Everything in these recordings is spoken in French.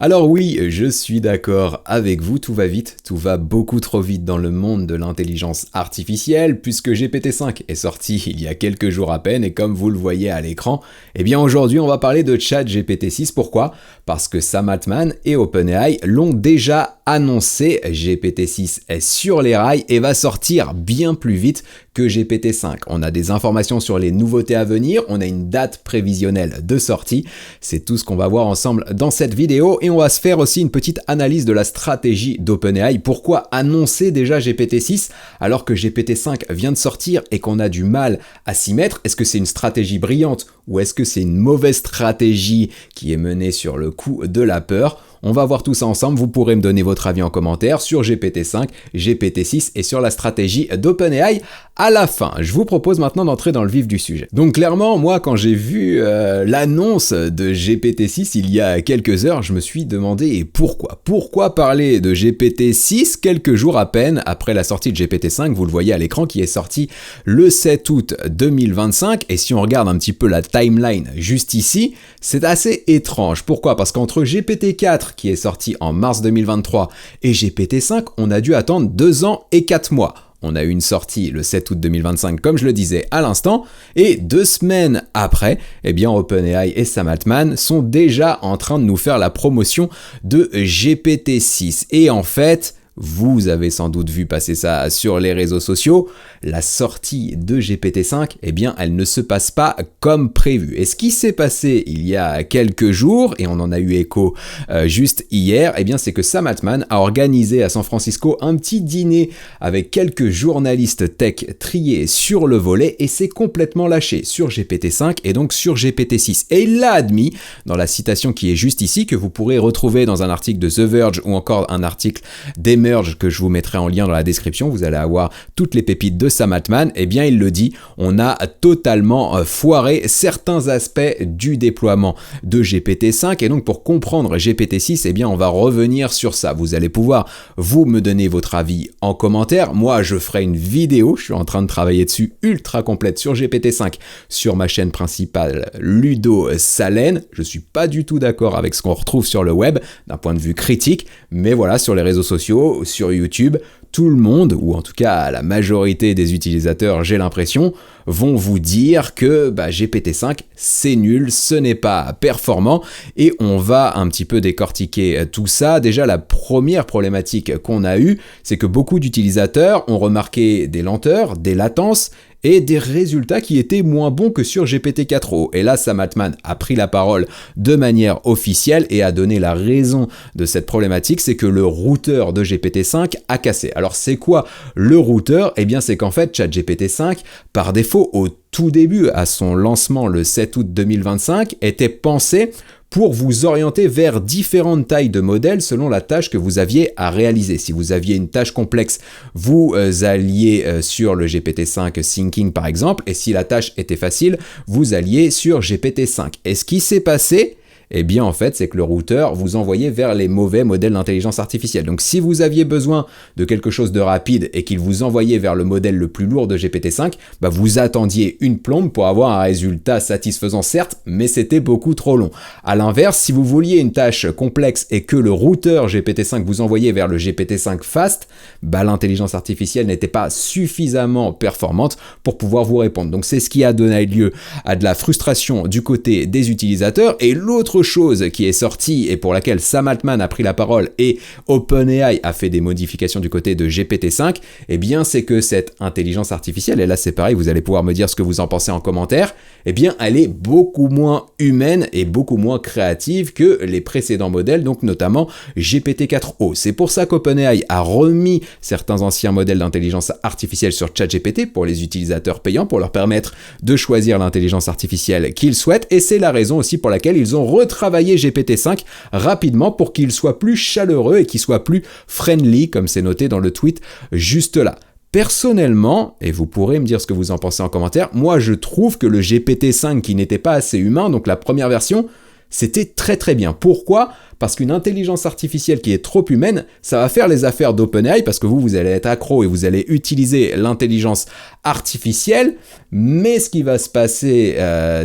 Alors oui, je suis d'accord avec vous, tout va vite, tout va beaucoup trop vite dans le monde de l'intelligence artificielle, puisque GPT-5 est sorti il y a quelques jours à peine, et comme vous le voyez à l'écran, eh bien aujourd'hui on va parler de ChatGPT-6. Pourquoi ? Parce que Sam Altman et OpenAI l'ont déjà annoncé, GPT-6 est sur les rails et va sortir bien plus vite que GPT-5. On a des informations sur les nouveautés à venir, on a une date prévisionnelle de sortie, c'est tout ce qu'on va voir ensemble dans cette vidéo, et on va se faire aussi une petite analyse de la stratégie d'OpenAI. Pourquoi annoncer déjà GPT-6 alors que GPT-5 vient de sortir et qu'on a du mal à s'y mettre ? Est-ce que c'est une stratégie brillante ou est-ce que c'est une mauvaise stratégie qui est menée sur le coup de la peur ? On va voir tout ça ensemble, vous pourrez me donner votre avis en commentaire sur GPT-5, GPT-6 et sur la stratégie d'OpenAI à la fin. Je vous propose maintenant d'entrer dans le vif du sujet. Donc clairement, moi quand j'ai vu l'annonce de GPT-6 il y a quelques heures, je me suis demandé pourquoi ? Pourquoi parler de GPT-6 quelques jours à peine après la sortie de GPT-5, vous le voyez à l'écran, qui est sorti le 7 août 2025, et si on regarde un petit peu la timeline juste ici, c'est assez étrange. Pourquoi ? Parce qu'entre GPT-4 qui est sorti en mars 2023 et GPT-5, on a dû attendre 2 ans et 4 mois. On a eu une sortie le 7 août 2025, comme je le disais à l'instant, et 2 semaines après, eh bien OpenAI et Sam Altman sont déjà en train de nous faire la promotion de GPT-6. Et en fait, vous avez sans doute vu passer ça sur les réseaux sociaux, la sortie de GPT-5, eh bien, elle ne se passe pas comme prévu. Et ce qui s'est passé il y a quelques jours, et on en a eu écho juste hier, eh bien, c'est que Sam Altman a organisé à San Francisco un petit dîner avec quelques journalistes tech triés sur le volet et s'est complètement lâché sur GPT-5 et donc sur GPT-6. Et il l'a admis dans la citation qui est juste ici, que vous pourrez retrouver dans un article de The Verge ou encore un article d'Emerge que je vous mettrai en lien dans la description, vous allez avoir toutes les pépites de Sam Altman. Eh bien il le dit, on a totalement foiré certains aspects du déploiement de GPT-5, et donc pour comprendre GPT-6, eh bien on va revenir sur ça. Vous allez pouvoir vous me donner votre avis en commentaire, moi je ferai une vidéo, je suis en train de travailler dessus, ultra complète sur GPT-5 sur ma chaîne principale Ludo Salen. Je suis pas du tout d'accord avec ce qu'on retrouve sur le web d'un point de vue critique, mais voilà, sur les réseaux sociaux, sur YouTube, tout le monde, ou en tout cas la majorité des utilisateurs, j'ai l'impression, vont vous dire que GPT-5 c'est nul, ce n'est pas performant, et on va un petit peu décortiquer tout ça. Déjà, la première problématique qu'on a eue, c'est que beaucoup d'utilisateurs ont remarqué des lenteurs, des latences, et des résultats qui étaient moins bons que sur GPT-4o. Et là, Sam Altman a pris la parole de manière officielle et a donné la raison de cette problématique, c'est que le routeur de GPT-5 a cassé. Alors c'est quoi le routeur ? Eh bien c'est qu'en fait ChatGPT-5, par défaut, au tout début, à son lancement le 7 août 2025, était pensé pour vous orienter vers différentes tailles de modèles selon la tâche que vous aviez à réaliser. Si vous aviez une tâche complexe, vous alliez sur le GPT-5 Thinking par exemple, et si la tâche était facile, vous alliez sur GPT-5. Et ce qui s'est passé, eh bien en fait, c'est que le routeur vous envoyait vers les mauvais modèles d'intelligence artificielle. Donc si vous aviez besoin de quelque chose de rapide et qu'il vous envoyait vers le modèle le plus lourd de GPT-5, vous attendiez une plombe pour avoir un résultat satisfaisant certes, mais c'était beaucoup trop long. À l'inverse, si vous vouliez une tâche complexe et que le routeur GPT-5 vous envoyait vers le GPT-5 Fast, l'intelligence artificielle n'était pas suffisamment performante pour pouvoir vous répondre. Donc c'est ce qui a donné lieu à de la frustration du côté des utilisateurs. Et l'autre chose qui est sortie et pour laquelle Sam Altman a pris la parole et OpenAI a fait des modifications du côté de GPT-5, eh bien c'est que cette intelligence artificielle, et là c'est pareil, vous allez pouvoir me dire ce que vous en pensez en commentaire, eh bien elle est beaucoup moins humaine et beaucoup moins créative que les précédents modèles, donc notamment GPT-4o. C'est pour ça qu'OpenAI a remis certains anciens modèles d'intelligence artificielle sur ChatGPT pour les utilisateurs payants, pour leur permettre de choisir l'intelligence artificielle qu'ils souhaitent, et c'est la raison aussi pour laquelle ils ont retravailler GPT-5 rapidement pour qu'il soit plus chaleureux et qu'il soit plus friendly, comme c'est noté dans le tweet juste là. Personnellement, et vous pourrez me dire ce que vous en pensez en commentaire, moi je trouve que le GPT-5 qui n'était pas assez humain, donc la première version, c'était très très bien. Pourquoi ? parce qu'une intelligence artificielle qui est trop humaine, ça va faire les affaires d'OpenAI, parce que vous allez être accro et vous allez utiliser l'intelligence artificielle, mais ce qui va se passer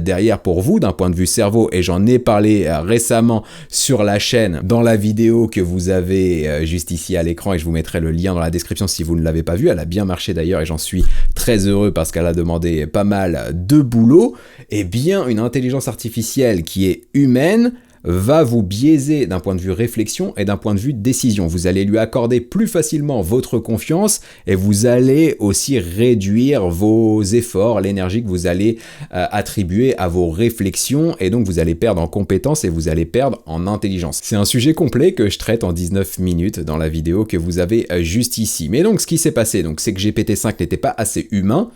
derrière pour vous, d'un point de vue cerveau, et j'en ai parlé récemment sur la chaîne, dans la vidéo que vous avez juste ici à l'écran, et je vous mettrai le lien dans la description si vous ne l'avez pas vu, elle a bien marché d'ailleurs, et j'en suis très heureux parce qu'elle a demandé pas mal de boulot. Eh bien, une intelligence artificielle qui est humaine va vous biaiser d'un point de vue réflexion et d'un point de vue décision. Vous allez lui accorder plus facilement votre confiance et vous allez aussi réduire vos efforts, l'énergie que vous allez attribuer à vos réflexions, et donc vous allez perdre en compétences et vous allez perdre en intelligence. C'est un sujet complet que je traite en 19 minutes dans la vidéo que vous avez juste ici. Mais donc ce qui s'est passé, c'est que GPT-5 n'était pas assez humain.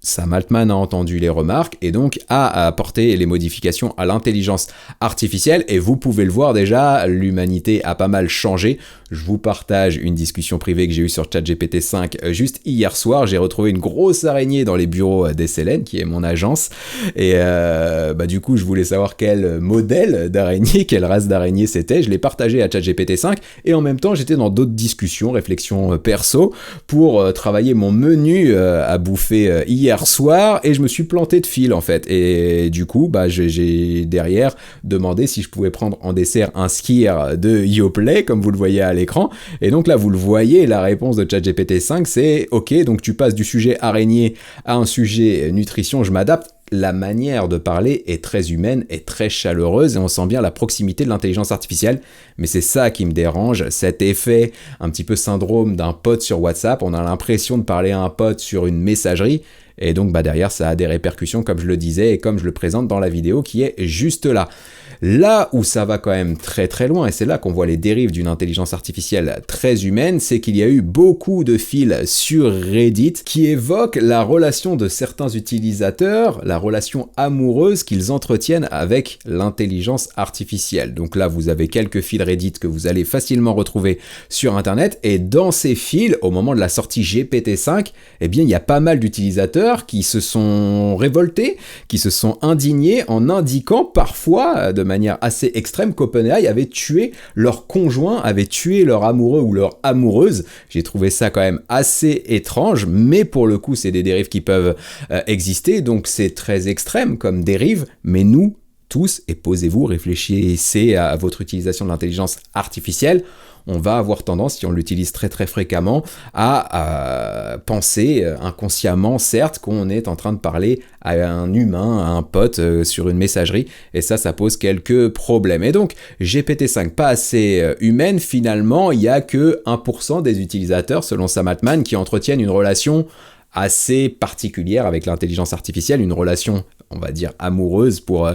Sam Altman a entendu les remarques et donc a apporté les modifications à l'intelligence artificielle, et vous pouvez le voir déjà, l'humanité a pas mal changé. Je vous partage une discussion privée que j'ai eue sur ChatGPT-5 juste hier soir. J'ai retrouvé une grosse araignée dans les bureaux d'SLN, qui est mon agence, et du coup je voulais savoir quel modèle d'araignée, quelle race d'araignée c'était. Je l'ai partagé à ChatGPT-5 et en même temps j'étais dans d'autres discussions, réflexions perso, pour travailler mon menu à bouffer hier soir, et je me suis planté de fil en fait, et du coup j'ai derrière demandé si je pouvais prendre en dessert un skyr de Yoplait, comme vous le voyez à l'écran, et donc là vous le voyez, la réponse de ChatGPT-5 c'est ok, donc tu passes du sujet araignée à un sujet nutrition, je m'adapte. La manière de parler est très humaine et très chaleureuse, et on sent bien la proximité de l'intelligence artificielle, mais c'est ça qui me dérange, cet effet un petit peu syndrome d'un pote sur WhatsApp. On a l'impression de parler à un pote sur une messagerie, et donc derrière ça a des répercussions, comme je le disais et comme je le présente dans la vidéo qui est juste là. Là où ça va quand même très très loin, et c'est là qu'on voit les dérives d'une intelligence artificielle très humaine, c'est qu'il y a eu beaucoup de fils sur Reddit qui évoquent la relation de certains utilisateurs, la relation amoureuse qu'ils entretiennent avec l'intelligence artificielle. Donc là, vous avez quelques fils Reddit que vous allez facilement retrouver sur Internet, et dans ces fils, au moment de la sortie GPT-5, eh bien, il y a pas mal d'utilisateurs qui se sont révoltés, qui se sont indignés en indiquant parfois, de manière assez extrême, qu'OpenAI avait tué leur conjoint, avait tué leur amoureux ou leur amoureuse. J'ai trouvé ça quand même assez étrange, mais pour le coup, c'est des dérives qui peuvent exister, donc c'est très extrême comme dérive, mais nous, tous, et posez-vous, réfléchissez à votre utilisation de l'intelligence artificielle, on va avoir tendance, si on l'utilise très très fréquemment, à penser inconsciemment, certes, qu'on est en train de parler à un humain, à un pote sur une messagerie, et ça pose quelques problèmes. Et donc, GPT-5 pas assez humaine, finalement, il n'y a que 1% des utilisateurs, selon Sam Altman, qui entretiennent une relation assez particulière avec l'intelligence artificielle, une relation, on va dire, amoureuse pour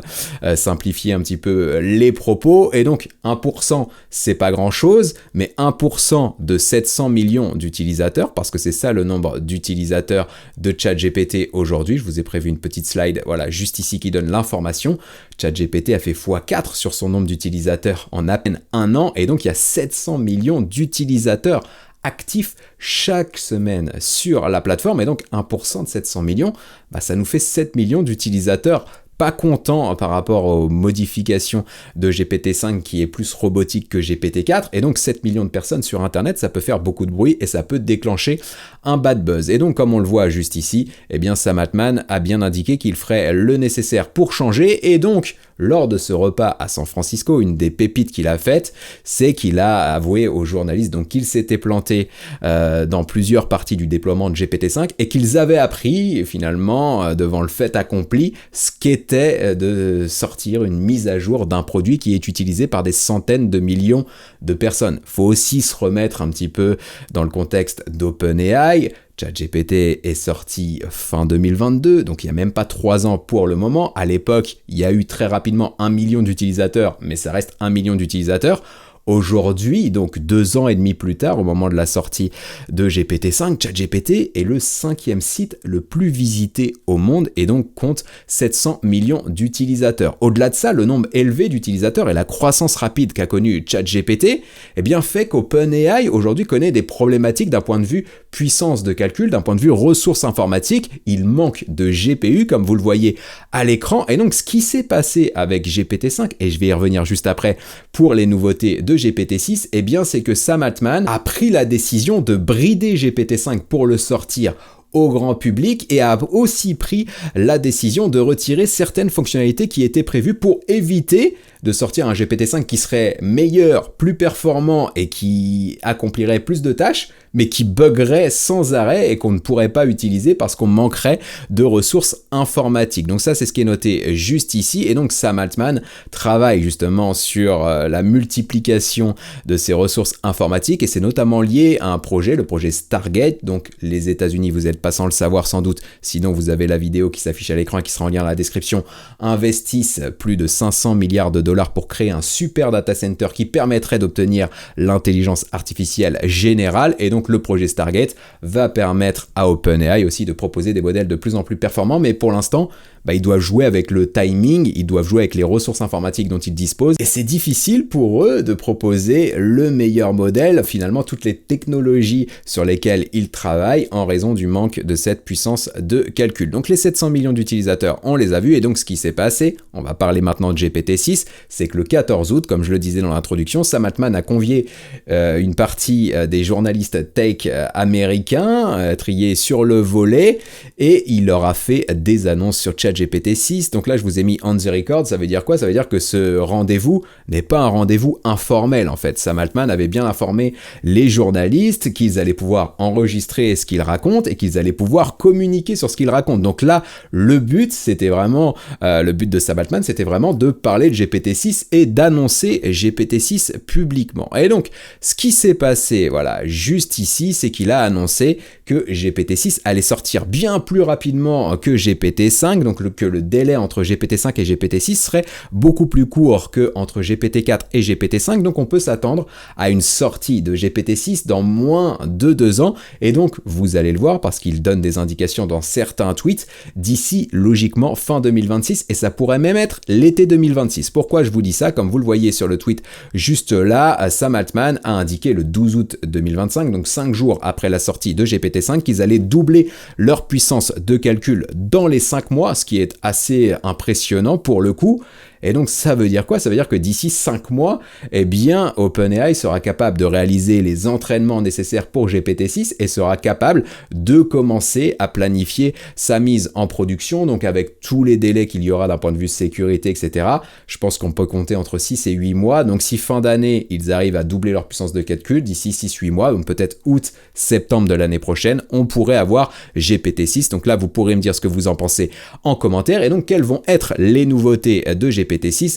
simplifier un petit peu les propos. Et donc 1%, c'est pas grand chose, mais 1% de 700 millions d'utilisateurs, parce que c'est ça le nombre d'utilisateurs de ChatGPT aujourd'hui. Je vous ai prévu une petite slide, voilà, juste ici, qui donne l'information. ChatGPT a fait x4 sur son nombre d'utilisateurs en à peine un an, et donc il y a 700 millions d'utilisateurs actifs chaque semaine sur la plateforme, et donc 1% de 700 millions, ça nous fait 7 millions d'utilisateurs pas contents par rapport aux modifications de GPT-5 qui est plus robotique que GPT-4, et donc 7 millions de personnes sur Internet, ça peut faire beaucoup de bruit et ça peut déclencher un bad buzz. Et donc, comme on le voit juste ici, eh bien Sam Altman a bien indiqué qu'il ferait le nécessaire pour changer, et donc lors de ce repas à San Francisco, une des pépites qu'il a faites, c'est qu'il a avoué aux journalistes donc qu'il s'était planté dans plusieurs parties du déploiement de GPT-5 et qu'ils avaient appris finalement devant le fait accompli ce qu'était de sortir une mise à jour d'un produit qui est utilisé par des centaines de millions de personnes. Faut aussi se remettre un petit peu dans le contexte d'OpenAI. ChatGPT est sorti fin 2022, donc il n'y a même pas 3 ans pour le moment. À l'époque, il y a eu très rapidement 1 million d'utilisateurs, mais ça reste 1 million d'utilisateurs. Aujourd'hui, donc 2 ans et demi plus tard, au moment de la sortie de GPT-5, ChatGPT est le 5e site le plus visité au monde et donc compte 700 millions d'utilisateurs. Au-delà de ça, le nombre élevé d'utilisateurs et la croissance rapide qu'a connu ChatGPT, eh bien fait qu'OpenAI aujourd'hui connaît des problématiques d'un point de vue puissance de calcul, d'un point de vue ressources informatiques. Il manque de GPU, comme vous le voyez à l'écran. Et donc, ce qui s'est passé avec GPT-5, et je vais y revenir juste après pour les nouveautés de GPT-6, eh bien, c'est que Sam Altman a pris la décision de brider GPT-5 pour le sortir au grand public et a aussi pris la décision de retirer certaines fonctionnalités qui étaient prévues pour éviter de sortir un GPT-5 qui serait meilleur, plus performant et qui accomplirait plus de tâches, mais qui buggerait sans arrêt et qu'on ne pourrait pas utiliser parce qu'on manquerait de ressources informatiques. Donc ça, c'est ce qui est noté juste ici. Et donc Sam Altman travaille justement sur la multiplication de ces ressources informatiques et c'est notamment lié à un projet, le projet Stargate. Donc les États-Unis, vous n'êtes pas sans le savoir sans doute, sinon vous avez la vidéo qui s'affiche à l'écran et qui sera en lien dans la description, investissent plus de 500 milliards de dollars pour créer un super data center qui permettrait d'obtenir l'intelligence artificielle générale. Et donc le projet Stargate va permettre à OpenAI aussi de proposer des modèles de plus en plus performants, mais pour l'instant, ils doivent jouer avec le timing, ils doivent jouer avec les ressources informatiques dont ils disposent, et c'est difficile pour eux de proposer le meilleur modèle, finalement toutes les technologies sur lesquelles ils travaillent en raison du manque de cette puissance de calcul. Donc les 700 millions d'utilisateurs, on les a vus, et donc ce qui s'est passé, on va parler maintenant de GPT-6, c'est que le 14 août, comme je le disais dans l'introduction, Sam Altman a convié une partie des journalistes tech américains, triés sur le volet, et il leur a fait des annonces sur ChatGPT-6. Donc là, je vous ai mis on the record, ça veut dire quoi? Ça veut dire que ce rendez-vous n'est pas un rendez-vous informel, en fait. Sam Altman avait bien informé les journalistes qu'ils allaient pouvoir enregistrer ce qu'ils racontent et qu'ils allaient pouvoir communiquer sur ce qu'ils racontent. Donc là, le but, c'était vraiment, le but de Sam Altman, c'était vraiment de parler de GPT-6 et d'annoncer GPT-6 publiquement. Et donc, ce qui s'est passé, voilà, juste ici, c'est qu'il a annoncé que GPT-6 allait sortir bien plus rapidement que GPT-5, donc que le délai entre GPT-5 et GPT-6 serait beaucoup plus court que entre GPT-4 et GPT-5, donc on peut s'attendre à une sortie de GPT-6 dans moins de 2 ans, et donc vous allez le voir parce qu'il donne des indications dans certains tweets d'ici logiquement fin 2026, et ça pourrait même être l'été 2026. Pourquoi je vous dis ça? Comme vous le voyez sur le tweet juste là, Sam Altman a indiqué le 12 août 2025, donc 5 jours après la sortie de GPT-5, qu'ils allaient doubler leur puissance de calcul dans les 5 mois, ce qui est assez impressionnant pour le coup. Et donc ça veut dire quoi? Ça veut dire que d'ici 5 mois, eh bien OpenAI sera capable de réaliser les entraînements nécessaires pour GPT-6 et sera capable de commencer à planifier sa mise en production, donc avec tous les délais qu'il y aura d'un point de vue sécurité, etc. Je pense qu'on peut compter entre 6 et 8 mois, donc si fin d'année, ils arrivent à doubler leur puissance de calcul, d'ici 6-8 mois, donc peut-être août, septembre de l'année prochaine, on pourrait avoir GPT-6. Donc là, vous pourrez me dire ce que vous en pensez en commentaire, et donc quelles vont être les nouveautés de GPT-6?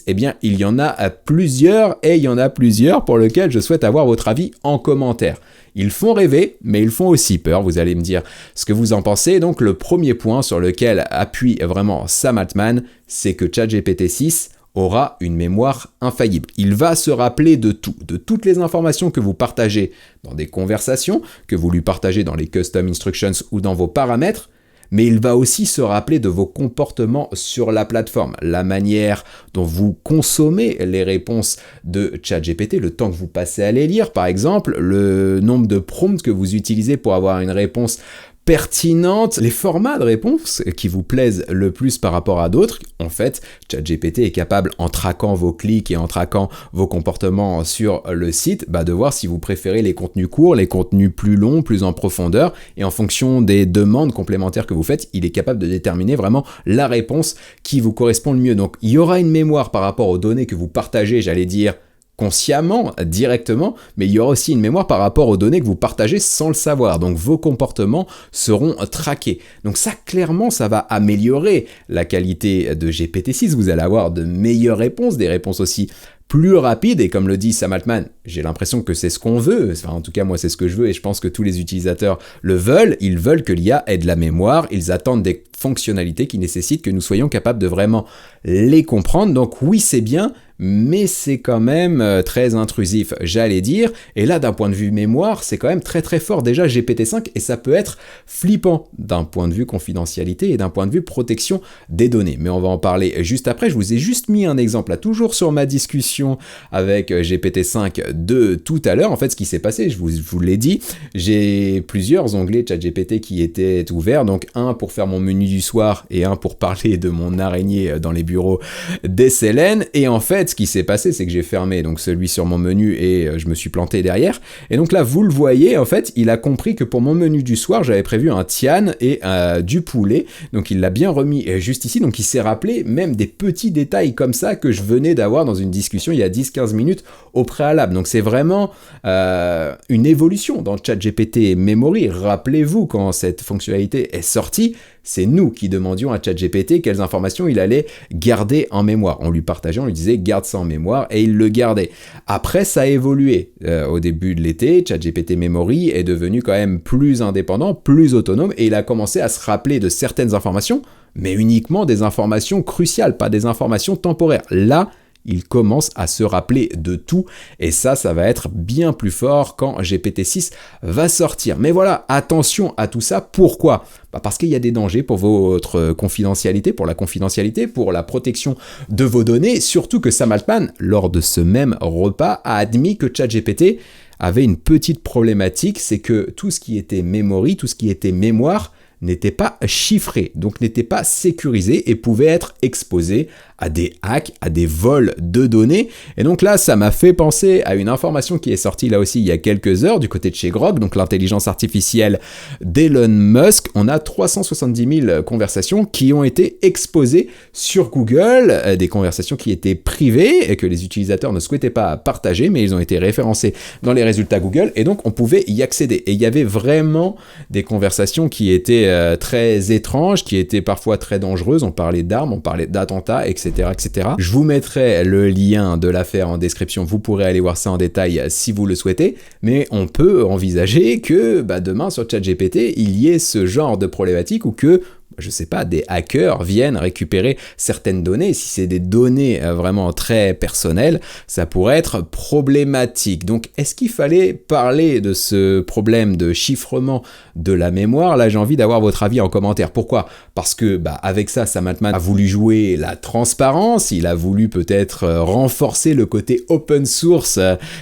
Eh bien, il y en a plusieurs, et il y en a plusieurs pour lesquels je souhaite avoir votre avis en commentaire. Ils font rêver, mais ils font aussi peur, vous allez me dire ce que vous en pensez. Donc le premier point sur lequel appuie vraiment Sam Altman, c'est que ChatGPT-6 aura une mémoire infaillible. Il va se rappeler de tout, de toutes les informations que vous partagez dans des conversations, que vous lui partagez dans les custom instructions ou dans vos paramètres, mais il va aussi se rappeler de vos comportements sur la plateforme, la manière dont vous consommez les réponses de ChatGPT, le temps que vous passez à les lire par exemple, le nombre de prompts que vous utilisez pour avoir une réponse pertinente, les formats de réponse qui vous plaisent le plus par rapport à d'autres. En fait, ChatGPT est capable, en traquant vos clics et en traquant vos comportements sur le site, de voir si vous préférez les contenus courts, les contenus plus longs, plus en profondeur, et en fonction des demandes complémentaires que vous faites, il est capable de déterminer vraiment la réponse qui vous correspond le mieux. Donc, il y aura une mémoire par rapport aux données que vous partagez, j'allais dire, consciemment, directement, mais il y aura aussi une mémoire par rapport aux données que vous partagez sans le savoir. Donc vos comportements seront traqués. Donc ça, clairement, ça va améliorer la qualité de GPT-6. Vous allez avoir de meilleures réponses, des réponses aussi plus rapides, et comme le dit Sam Altman, j'ai l'impression que c'est ce qu'on veut, enfin en tout cas moi c'est ce que je veux et je pense que tous les utilisateurs le veulent, ils veulent que l'IA ait de la mémoire, ils attendent des fonctionnalités qui nécessitent que nous soyons capables de vraiment les comprendre, donc oui c'est bien, mais c'est quand même très intrusif, j'allais dire, et là d'un point de vue mémoire, c'est quand même très très fort déjà GPT-5, et ça peut être flippant d'un point de vue confidentialité et d'un point de vue protection des données, mais on va en parler juste après. Je vous ai juste mis un exemple là, toujours sur ma discussion avec GPT-5 de tout à l'heure. En fait ce qui s'est passé, je vous l'ai dit, j'ai plusieurs onglets ChatGPT qui étaient ouverts, donc un pour faire mon menu du soir et un pour parler de mon araignée dans les bureaux d'SLN, et en fait ce qui s'est passé, c'est que j'ai fermé donc celui sur mon menu et je me suis planté derrière. Et donc là, vous le voyez, en fait, il a compris que pour mon menu du soir, j'avais prévu un tian et du poulet. Donc il l'a bien remis juste ici. Donc il s'est rappelé même des petits détails comme ça que je venais d'avoir dans une discussion il y a 10-15 minutes au préalable. Donc c'est vraiment une évolution dans ChatGPT Memory. Rappelez-vous, quand cette fonctionnalité est sortie, c'est nous qui demandions à ChatGPT quelles informations il allait garder en mémoire. On lui partageait, on lui disait garde ça en mémoire et il le gardait. Après, ça a évolué. Au début de l'été, ChatGPT Memory est devenu quand même plus indépendant, plus autonome et il a commencé à se rappeler de certaines informations, mais uniquement des informations cruciales, pas des informations temporaires. Là, il commence à se rappeler de tout, et ça va être bien plus fort quand GPT-6 va sortir. Mais voilà, attention à tout ça, pourquoi ? Parce qu'il y a des dangers pour votre confidentialité, pour la confidentialité, pour la protection de vos données, surtout que Sam Altman, lors de ce même repas, a admis que ChatGPT avait une petite problématique, c'est que tout ce qui était memory, tout ce qui était mémoire, n'était pas chiffré, donc n'était pas sécurisé et pouvait être exposé à des hacks, à des vols de données. Et donc là, ça m'a fait penser à une information qui est sortie là aussi il y a quelques heures du côté de chez Grok, donc l'intelligence artificielle d'Elon Musk. On a 370 000 conversations qui ont été exposées sur Google, des conversations qui étaient privées et que les utilisateurs ne souhaitaient pas partager, mais ils ont été référencés dans les résultats Google et donc on pouvait y accéder. Et il y avait vraiment des conversations qui étaient très étranges, qui étaient parfois très dangereuses. On parlait d'armes, on parlait d'attentats, etc., etc. Je vous mettrai le lien de l'affaire en description, vous pourrez aller voir ça en détail si vous le souhaitez, mais on peut envisager que demain sur ChatGPT, il y ait ce genre de problématique ou que je sais pas, des hackers viennent récupérer certaines données. Si c'est des données vraiment très personnelles, ça pourrait être problématique. Donc, est-ce qu'il fallait parler de ce problème de chiffrement de la mémoire ? Là, j'ai envie d'avoir votre avis en commentaire. Pourquoi ? Parce que, avec ça, Sam Altman a voulu jouer la transparence, il a voulu peut-être renforcer le côté open source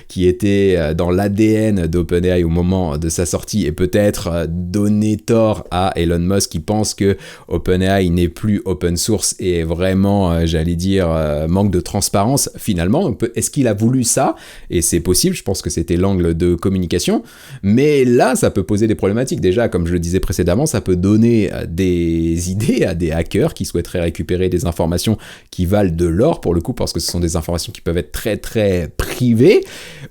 qui était dans l'ADN d'OpenAI au moment de sa sortie et peut-être donner tort à Elon Musk qui pense que OpenAI n'est plus open source et vraiment, j'allais dire, manque de transparence finalement. Donc, est-ce qu'il a voulu ça ? Et c'est possible, je pense que c'était l'angle de communication. Mais là, ça peut poser des problématiques. Déjà, comme je le disais précédemment, ça peut donner des idées à des hackers qui souhaiteraient récupérer des informations qui valent de l'or pour le coup, parce que ce sont des informations qui peuvent être très très privées.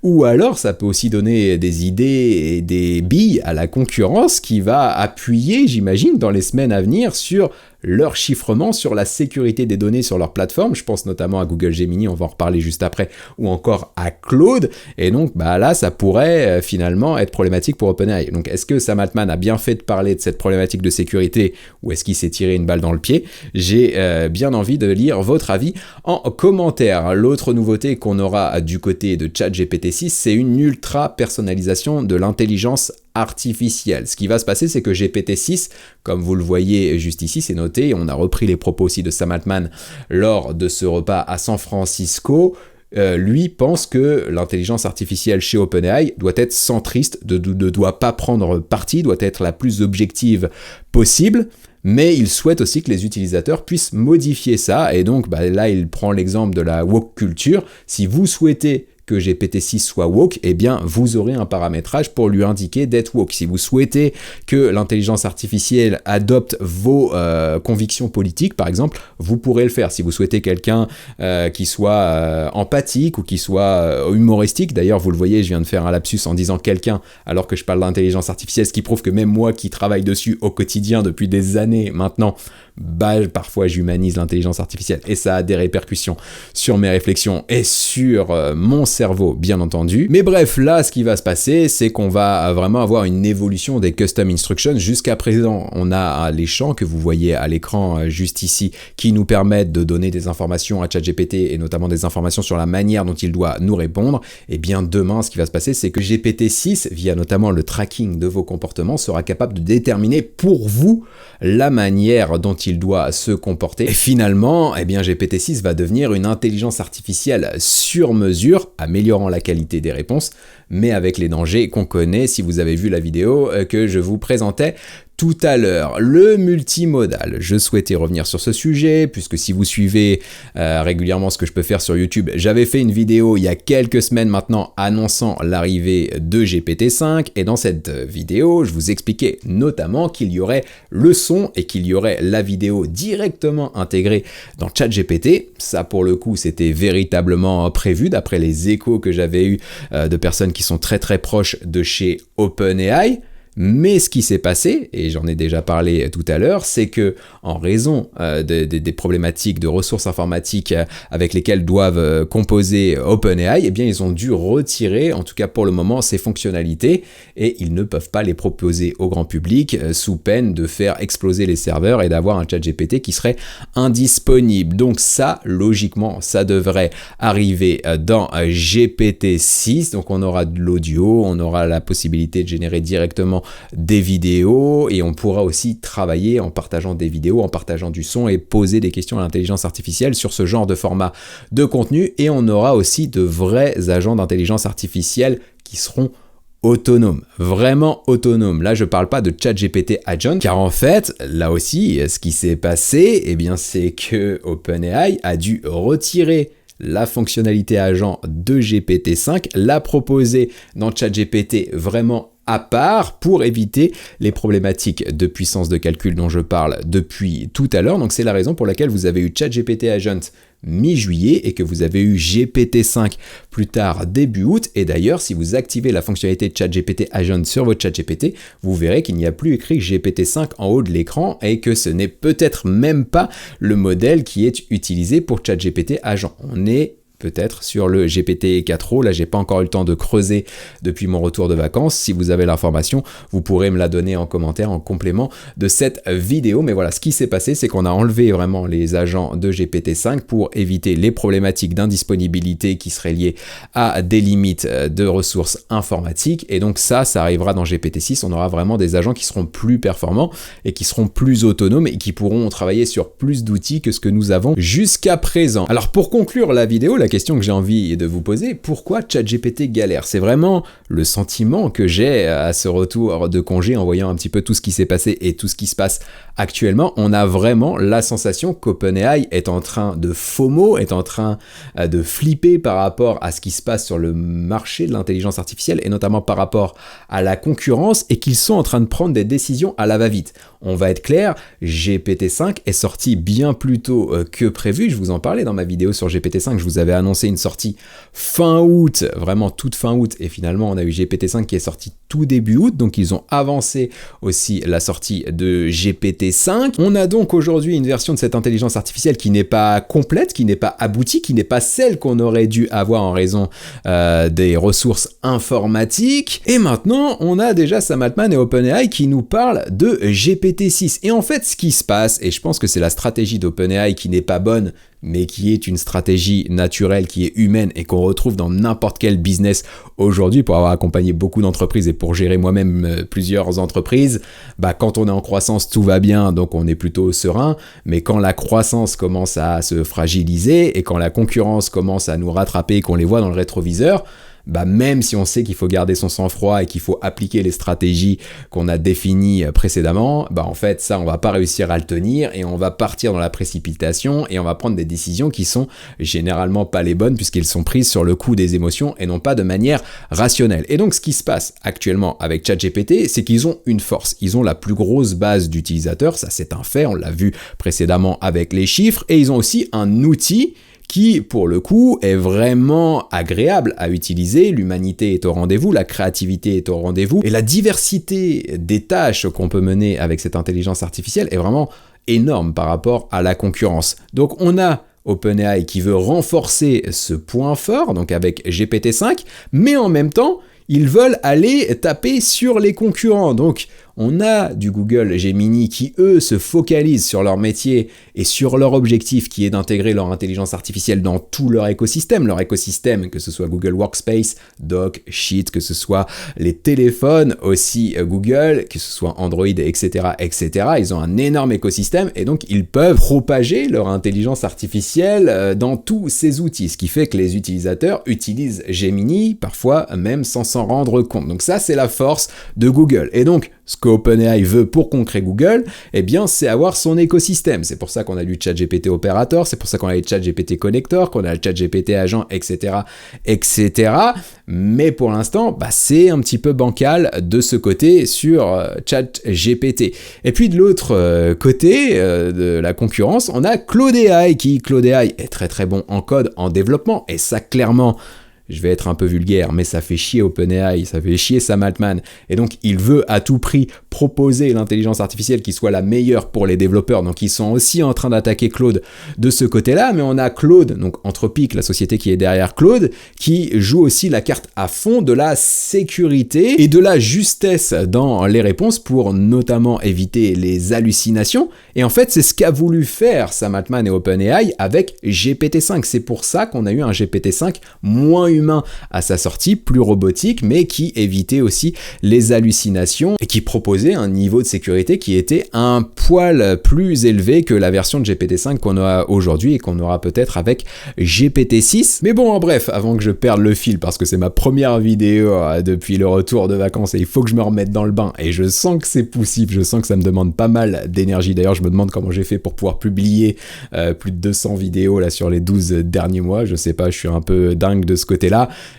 Ou alors, ça peut aussi donner des idées et des billes à la concurrence qui va appuyer, j'imagine, dans les semaines à venir sur leur chiffrement, sur la sécurité des données sur leur plateforme. Je pense notamment à Google Gemini, on va en reparler juste après, ou encore à Claude. Et donc là, ça pourrait finalement être problématique pour OpenAI. Donc est-ce que Sam Altman a bien fait de parler de cette problématique de sécurité ou est-ce qu'il s'est tiré une balle dans le pied ? J'ai bien envie de lire votre avis en commentaire. L'autre nouveauté qu'on aura du côté de ChatGPT-6, c'est une ultra personnalisation de l'intelligence artificielle. Ce qui va se passer, c'est que GPT-6, comme vous le voyez juste ici, c'est noté, on a repris les propos aussi de Sam Altman lors de ce repas à San Francisco, lui pense que l'intelligence artificielle chez OpenAI doit être centriste, ne doit pas prendre parti, doit être la plus objective possible, mais il souhaite aussi que les utilisateurs puissent modifier ça, et donc là il prend l'exemple de la woke culture. Si vous souhaitez que GPT-6 soit woke, eh bien vous aurez un paramétrage pour lui indiquer d'être woke. Si vous souhaitez que l'intelligence artificielle adopte vos convictions politiques, par exemple, vous pourrez le faire. Si vous souhaitez quelqu'un qui soit empathique ou qui soit humoristique, d'ailleurs vous le voyez, je viens de faire un lapsus en disant quelqu'un alors que je parle d'intelligence artificielle, ce qui prouve que même moi qui travaille dessus au quotidien depuis des années maintenant, parfois j'humanise l'intelligence artificielle et ça a des répercussions sur mes réflexions et sur mon cerveau, bien entendu. Mais bref, là, ce qui va se passer, c'est qu'on va vraiment avoir une évolution des custom instructions. Jusqu'à présent, on a les champs que vous voyez à l'écran juste ici, qui nous permettent de donner des informations à ChatGPT et notamment des informations sur la manière dont il doit nous répondre. Et bien demain, ce qui va se passer, c'est que GPT-6, via notamment le tracking de vos comportements, sera capable de déterminer pour vous la manière dont il doit se comporter. Et finalement, eh bien GPT-6 va devenir une intelligence artificielle sur mesure, améliorant la qualité des réponses, mais avec les dangers qu'on connaît si vous avez vu la vidéo que je vous présentais tout à l'heure. Le multimodal, je souhaitais revenir sur ce sujet, puisque si vous suivez régulièrement ce que je peux faire sur YouTube, j'avais fait une vidéo il y a quelques semaines maintenant annonçant l'arrivée de GPT-5, et dans cette vidéo, je vous expliquais notamment qu'il y aurait le son et qu'il y aurait la vidéo directement intégrée dans ChatGPT. Ça, pour le coup, c'était véritablement prévu, d'après les échos que j'avais eus de personnes qui sont très très proches de chez OpenAI. Mais ce qui s'est passé, et j'en ai déjà parlé tout à l'heure, c'est que en raison des problématiques de ressources informatiques avec lesquelles doivent composer OpenAI, eh bien ils ont dû retirer, en tout cas pour le moment, ces fonctionnalités, et ils ne peuvent pas les proposer au grand public sous peine de faire exploser les serveurs et d'avoir un ChatGPT qui serait indisponible. Donc ça, logiquement, ça devrait arriver dans GPT-6, donc on aura de l'audio, on aura la possibilité de générer directement des vidéos, et on pourra aussi travailler en partageant des vidéos, en partageant du son et poser des questions à l'intelligence artificielle sur ce genre de format de contenu. Et on aura aussi de vrais agents d'intelligence artificielle qui seront autonomes, vraiment autonomes. Là, je parle pas de ChatGPT Agent, car en fait, là aussi, ce qui s'est passé, eh bien, c'est que OpenAI a dû retirer la fonctionnalité agent de GPT-5, la proposer dans ChatGPT vraiment à part pour éviter les problématiques de puissance de calcul dont je parle depuis tout à l'heure. Donc c'est la raison pour laquelle vous avez eu ChatGPT Agent mi-juillet et que vous avez eu GPT-5 plus tard début août. Et d'ailleurs, si vous activez la fonctionnalité de ChatGPT Agent sur votre ChatGPT, vous verrez qu'il n'y a plus écrit GPT-5 en haut de l'écran et que ce n'est peut-être même pas le modèle qui est utilisé pour ChatGPT Agent. On est peut-être sur le GPT-4o, là j'ai pas encore eu le temps de creuser depuis mon retour de vacances. Si vous avez l'information, vous pourrez me la donner en commentaire en complément de cette vidéo. Mais voilà, ce qui s'est passé, c'est qu'on a enlevé vraiment les agents de GPT-5 pour éviter les problématiques d'indisponibilité qui seraient liées à des limites de ressources informatiques. Et donc ça arrivera dans GPT-6. On aura vraiment des agents qui seront plus performants et qui seront plus autonomes et qui pourront travailler sur plus d'outils que ce que nous avons jusqu'à présent. Alors pour conclure la vidéo, la question que j'ai envie de vous poser, pourquoi ChatGPT galère? C'est vraiment le sentiment que j'ai à ce retour de congé en voyant un petit peu tout ce qui s'est passé et tout ce qui se passe actuellement. On a vraiment la sensation qu'OpenAI est en train de FOMO, est en train de flipper par rapport à ce qui se passe sur le marché de l'intelligence artificielle et notamment par rapport à la concurrence, et qu'ils sont en train de prendre des décisions à la va-vite. On va être clair, GPT-5 est sorti bien plus tôt que prévu. Je vous en parlais dans ma vidéo sur GPT-5, je vous avais annoncé une sortie fin août, vraiment toute fin août, et finalement on a eu GPT-5 qui est sorti tout début août, donc ils ont avancé aussi la sortie de GPT-5. On a donc aujourd'hui une version de cette intelligence artificielle qui n'est pas complète, qui n'est pas aboutie, qui n'est pas celle qu'on aurait dû avoir en raison des ressources informatiques. Et maintenant, on a déjà Sam Altman et OpenAI qui nous parlent de GPT-6. Et en fait, ce qui se passe, et je pense que c'est la stratégie d'OpenAI qui n'est pas bonne, mais qui est une stratégie naturelle, qui est humaine et qu'on retrouve dans n'importe quel business aujourd'hui. Pour avoir accompagné beaucoup d'entreprises et pour gérer moi-même plusieurs entreprises, quand on est en croissance, tout va bien, donc on est plutôt serein, mais quand la croissance commence à se fragiliser et quand la concurrence commence à nous rattraper et qu'on les voit dans le rétroviseur, même si on sait qu'il faut garder son sang-froid et qu'il faut appliquer les stratégies qu'on a définies précédemment, en fait ça on va pas réussir à le tenir et on va partir dans la précipitation et on va prendre des décisions qui sont généralement pas les bonnes puisqu'elles sont prises sur le coup des émotions et non pas de manière rationnelle. Et donc ce qui se passe actuellement avec ChatGPT, c'est qu'ils ont une force, ils ont la plus grosse base d'utilisateurs, ça c'est un fait, on l'a vu précédemment avec les chiffres, et ils ont aussi un outil qui, pour le coup, est vraiment agréable à utiliser. L'humanité est au rendez-vous, la créativité est au rendez-vous, et la diversité des tâches qu'on peut mener avec cette intelligence artificielle est vraiment énorme par rapport à la concurrence. Donc on a OpenAI qui veut renforcer ce point fort, donc avec GPT-5, mais en même temps, ils veulent aller taper sur les concurrents. Donc, on a du Google Gemini qui, eux, se focalisent sur leur métier et sur leur objectif qui est d'intégrer leur intelligence artificielle dans tout leur écosystème, que ce soit Google Workspace, Doc, Sheet, que ce soit les téléphones, aussi Google, que ce soit Android, etc., etc. Ils ont un énorme écosystème et donc ils peuvent propager leur intelligence artificielle dans tous ces outils, ce qui fait que les utilisateurs utilisent Gemini, parfois même sans s'en rendre compte. Donc ça, c'est la force de Google. Et donc, ce qu'OpenAI veut pour concret Google, eh bien, c'est avoir son écosystème. C'est pour ça qu'on a du ChatGPT Operator, c'est pour ça qu'on a le ChatGPT Connector, qu'on a le ChatGPT Agent, etc., etc. Mais pour l'instant, c'est un petit peu bancal de ce côté sur ChatGPT. Et puis de l'autre côté de la concurrence, on a Claude AI, Claude AI est très très bon en code, en développement, et ça clairement, je vais être un peu vulgaire, mais ça fait chier OpenAI, ça fait chier Sam Altman. Et donc, il veut à tout prix proposer l'intelligence artificielle qui soit la meilleure pour les développeurs. Donc, ils sont aussi en train d'attaquer Claude de ce côté-là. Mais on a Claude, donc Anthropic, la société qui est derrière Claude, qui joue aussi la carte à fond de la sécurité et de la justesse dans les réponses pour notamment éviter les hallucinations. Et en fait, c'est ce qu'a voulu faire Sam Altman et OpenAI avec GPT-5. C'est pour ça qu'on a eu un GPT-5 moins humain à sa sortie, plus robotique, mais qui évitait aussi les hallucinations et qui proposait un niveau de sécurité qui était un poil plus élevé que la version de GPT-5 qu'on a aujourd'hui et qu'on aura peut-être avec GPT-6. Mais bon, en bref, avant que je perde le fil, parce que c'est ma première vidéo depuis le retour de vacances et il faut que je me remette dans le bain et je sens que c'est poussif, je sens que ça me demande pas mal d'énergie. D'ailleurs, je me demande comment j'ai fait pour pouvoir publier plus de 200 vidéos là sur les 12 derniers mois. Je sais pas, je suis un peu dingue de ce côté-là.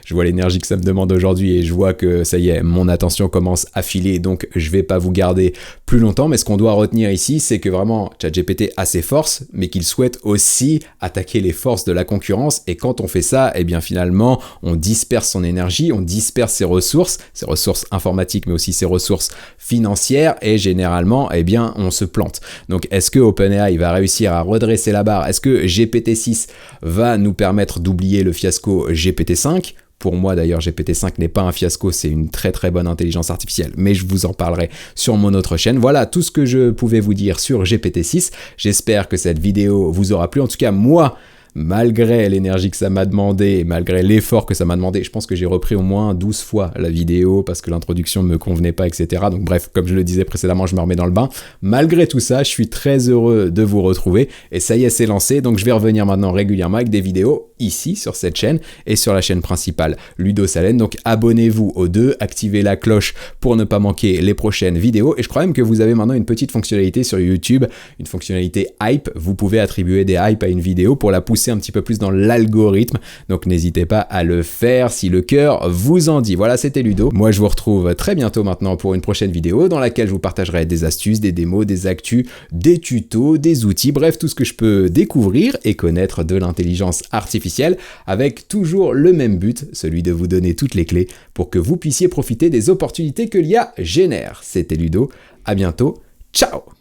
Je vois l'énergie que ça me demande aujourd'hui et je vois que ça y est, mon attention commence à filer, donc je vais pas vous garder plus longtemps. Mais ce qu'on doit retenir ici, c'est que vraiment ChatGPT a ses forces, mais qu'il souhaite aussi attaquer les forces de la concurrence. Et quand on fait ça, eh bien finalement, on disperse son énergie, on disperse ses ressources informatiques, mais aussi ses ressources financières, et généralement, eh bien, on se plante. Donc, est-ce que OpenAI va réussir à redresser la barre? Est-ce que GPT-6 va nous permettre d'oublier le fiasco GPT-5? Pour moi d'ailleurs, GPT-5 n'est pas un fiasco, c'est une très très bonne intelligence artificielle, mais je vous en parlerai sur mon autre chaîne. Voilà tout ce que je pouvais vous dire sur GPT-6. J'espère que cette vidéo vous aura plu. En tout cas, moi, malgré l'énergie que ça m'a demandé, malgré l'effort que ça m'a demandé, je pense que j'ai repris au moins 12 fois la vidéo parce que l'introduction ne me convenait pas, etc. Donc bref, comme je le disais précédemment, je me remets dans le bain. Malgré tout ça, je suis très heureux de vous retrouver et ça y est, c'est lancé. Donc je vais revenir maintenant régulièrement avec des vidéos ici sur cette chaîne et sur la chaîne principale Ludo Salen. Donc abonnez-vous aux deux, activez la cloche pour ne pas manquer les prochaines vidéos. Et je crois même que vous avez maintenant une petite fonctionnalité sur YouTube, une fonctionnalité hype. Vous pouvez attribuer des hypes à une vidéo pour la pousser un petit peu plus dans l'algorithme, donc n'hésitez pas à le faire si le cœur vous en dit. Voilà, c'était Ludo. Moi, je vous retrouve très bientôt maintenant pour une prochaine vidéo dans laquelle je vous partagerai des astuces, des démos, des actus, des tutos, des outils, bref, tout ce que je peux découvrir et connaître de l'intelligence artificielle avec toujours le même but, celui de vous donner toutes les clés pour que vous puissiez profiter des opportunités que l'IA génère. C'était Ludo, à bientôt, ciao!